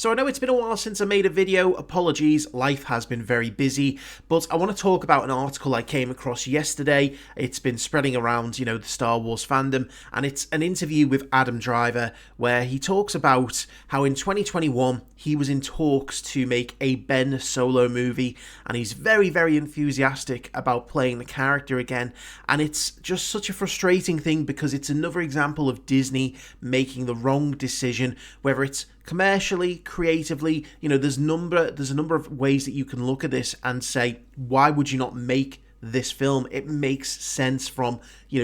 So I know it's been a while since I made a video, apologies, life has been very busy, but I want to talk about an article I came across yesterday. It's been spreading around, the Star Wars fandom, and it's an interview with Adam Driver where he talks about how in 2021 he was in talks to make a Ben Solo movie, and he's very, very enthusiastic about playing the character again, and it's just such a frustrating thing because it's another example of Disney making the wrong decision, whether it's commercially, creatively, there's a number of ways that you can look at this and say, why would you not make this film? It makes sense from,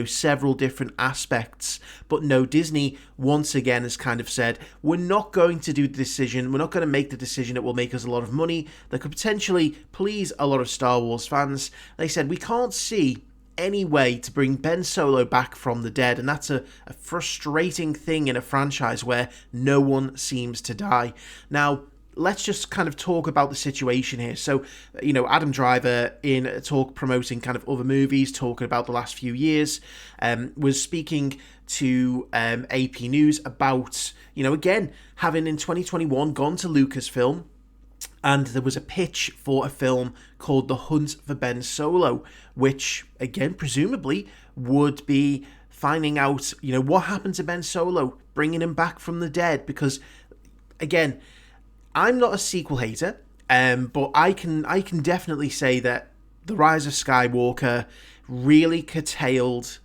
several different aspects. But no, Disney once again has kind of said, we're not going to do the decision, we're not going to make the decision that will make us a lot of money, that could potentially please a lot of Star Wars fans. They said, we can't see any way to bring Ben Solo back from the dead, and that's a frustrating thing in a franchise where no one seems to die. Now, let's just kind of talk about the situation here. So, Adam Driver, in a talk promoting kind of other movies, talking about the last few years, was speaking to APNews about, again, having in 2021 gone to Lucasfilm, and there was a pitch for a film called The Hunt for Ben Solo, which, again, presumably would be finding out, what happened to Ben Solo, bringing him back from the dead, because, again, I'm not a sequel hater, but I can definitely say that The Rise of Skywalker really curtailed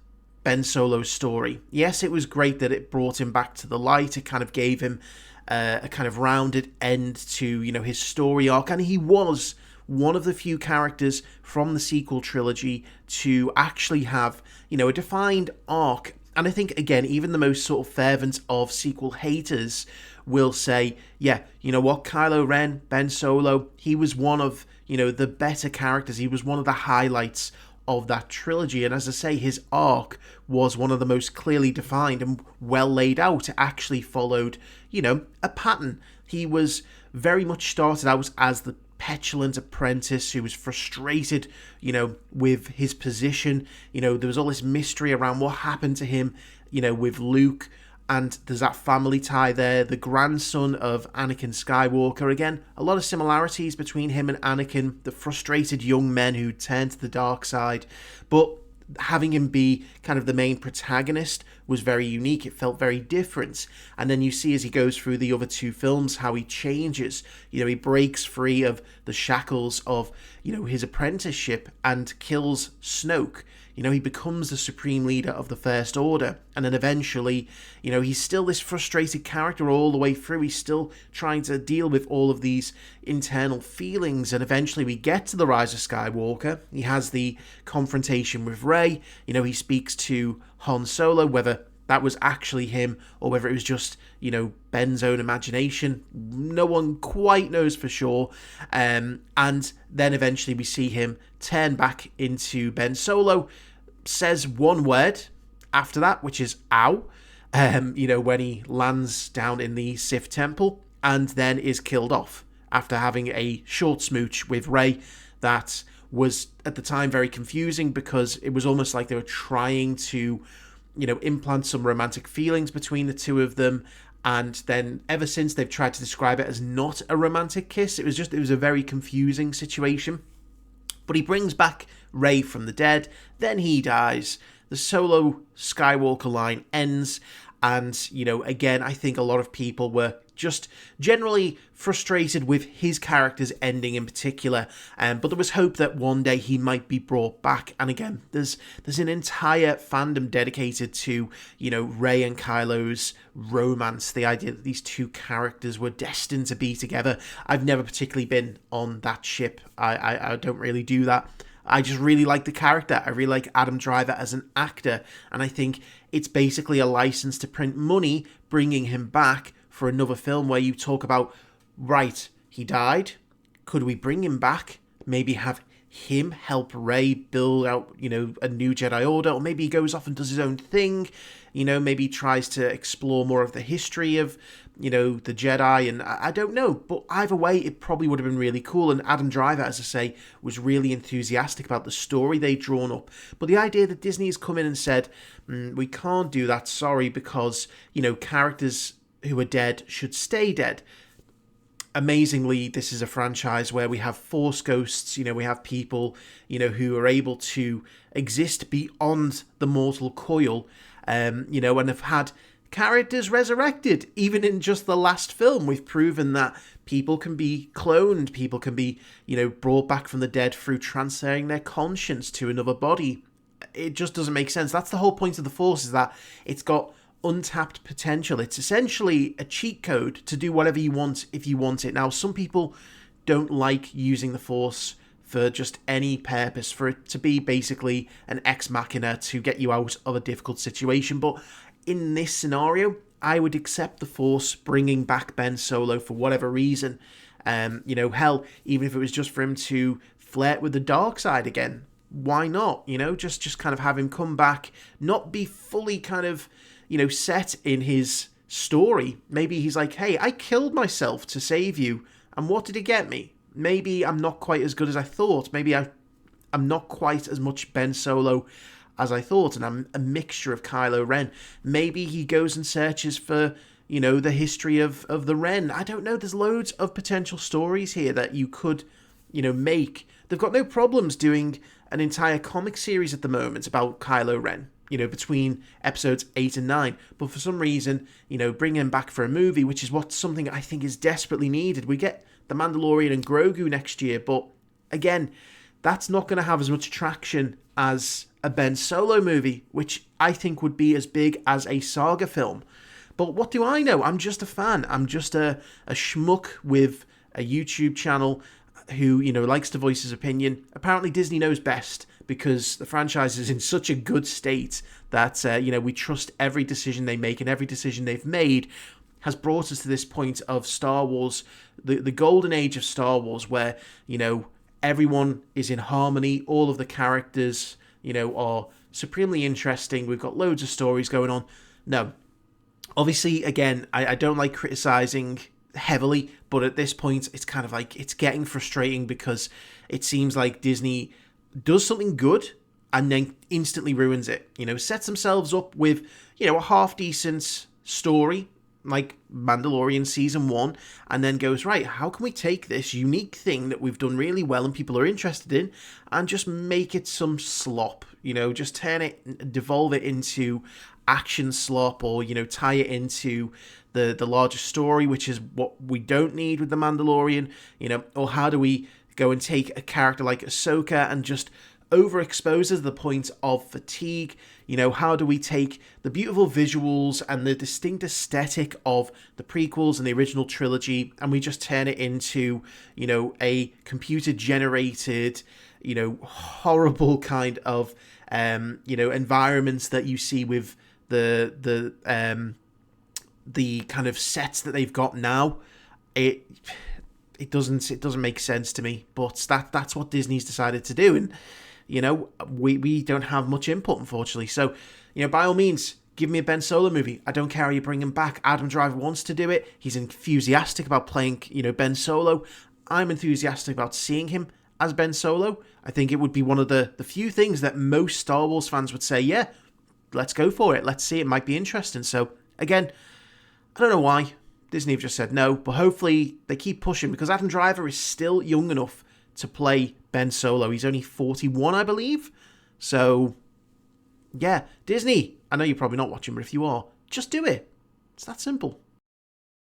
Ben Solo's story. Yes, it was great that it brought him back to the light. It kind of gave him a kind of rounded end to, his story arc. And he was one of the few characters from the sequel trilogy to actually have, a defined arc. And I think, again, even the most sort of fervent of sequel haters will say, yeah, you know what, Kylo Ren, Ben Solo, he was one of, the better characters. He was one of the highlights of that trilogy. And as I say, his arc was one of the most clearly defined and well laid out. It actually followed, a pattern. He was very much started out as the petulant apprentice who was frustrated, with his position. There was all this mystery around what happened to him, with Luke. And there's that family tie there, the grandson of Anakin Skywalker. Again, a lot of similarities between him and Anakin, the frustrated young men who turned to the dark side. But having him be kind of the main protagonist was very unique. It felt very different. And then you see as he goes through the other two films how he changes. He breaks free of the shackles of, his apprenticeship and kills Snoke. He becomes the supreme leader of the First Order. And then eventually, he's still this frustrated character all the way through. He's still trying to deal with all of these internal feelings. And eventually we get to The Rise of Skywalker. He has the confrontation with Rey. He speaks to Han Solo, whether that was actually him or whether it was just, Ben's own imagination. No one quite knows for sure. And then eventually we see him turn back into Ben Solo, says one word after that, which is ow, when he lands down in the Sith temple, and then is killed off after having a short smooch with Rey that was at the time very confusing because it was almost like they were trying to implant some romantic feelings between the two of them. And then ever since they've tried to describe it as not a romantic kiss. It was a very confusing situation. But he brings back Rey from the dead. Then he dies. The Solo Skywalker line ends. And, again, I think a lot of people were just generally frustrated with his character's ending in particular. But there was hope that one day he might be brought back. And again, there's an entire fandom dedicated to, Rey and Kylo's romance, the idea that these two characters were destined to be together. I've never particularly been on that ship. I don't really do that. I just really like the character. I really like Adam Driver as an actor. And I think it's basically a license to print money, bringing him back for another film where you talk about, right, he died. Could we bring him back? Maybe have him help Rey build out, a new Jedi Order, or maybe he goes off and does his own thing, maybe he tries to explore more of the history of, the Jedi, and I don't know, but either way, it probably would have been really cool, and Adam Driver, as I say, was really enthusiastic about the story they'd drawn up, but the idea that Disney has come in and said, we can't do that, sorry, because, characters who are dead should stay dead. amazingly, this is a franchise where we have Force ghosts, we have people, who are able to exist beyond the mortal coil, and have had characters resurrected. Even in just the last film, we've proven that people can be cloned, people can be, brought back from the dead through transferring their conscience to another body. It just doesn't make sense. That's the whole point of the Force, is that it's got untapped potential. It's essentially a cheat code to do whatever you want if you want it. Now, some people don't like using the Force for just any purpose, for it to be basically an ex machina to get you out of a difficult situation. But in this scenario, I would accept the Force bringing back Ben Solo for whatever reason. Hell, even if it was just for him to flirt with the dark side again, why not? Just kind of have him come back, not be fully kind of, set in his story. Maybe he's like, hey, I killed myself to save you, and what did it get me? Maybe I'm not quite as good as I thought. Maybe I'm not quite as much Ben Solo as I thought, and I'm a mixture of Kylo Ren. Maybe he goes and searches for, the history of the Ren. I don't know. There's loads of potential stories here that you could, make. They've got no problems doing an entire comic series at the moment about Kylo Ren, between episodes 8 and 9. But for some reason, bring him back for a movie, which is something I think is desperately needed. We get The Mandalorian and Grogu next year, but again, that's not going to have as much traction as a Ben Solo movie, which I think would be as big as a saga film. But what do I know? I'm just a fan. I'm just a schmuck with a YouTube channel who, likes to voice his opinion. Apparently Disney knows best, because the franchise is in such a good state that, we trust every decision they make, and every decision they've made has brought us to this point of Star Wars, the golden age of Star Wars, where, everyone is in harmony, all of the characters, are supremely interesting, we've got loads of stories going on. No, obviously, again, I don't like criticising heavily, but at this point, it's kind of like, it's getting frustrating, because it seems like Disney does something good and then instantly ruins it. Sets themselves up with, a half-decent story, like Mandalorian Season 1, and then goes, right, how can we take this unique thing that we've done really well and people are interested in, and just make it some slop, just turn it, devolve it into action slop, or, tie it into the larger story, which is what we don't need with The Mandalorian, or how do we go and take a character like Ahsoka and just overexpose her to the point of fatigue? How do we take the beautiful visuals and the distinct aesthetic of the prequels and the original trilogy, and we just turn it into, a computer-generated, horrible kind of, environments that you see with the kind of sets that they've got now. It doesn't make sense to me, but that's what Disney's decided to do, and we don't have much input, unfortunately. So, by all means, give me a Ben Solo movie. I don't care how you bring him back. Adam Driver wants to do it. He's enthusiastic about playing, Ben Solo. I'm enthusiastic about seeing him as Ben Solo. I think it would be one of the few things that most Star Wars fans would say, yeah, let's go for it. Let's see. It might be interesting. So, again, I don't know why Disney have just said no, but hopefully they keep pushing, because Adam Driver is still young enough to play Ben Solo. He's only 41, I believe. So, yeah, Disney, I know you're probably not watching, but if you are, just do it. It's that simple.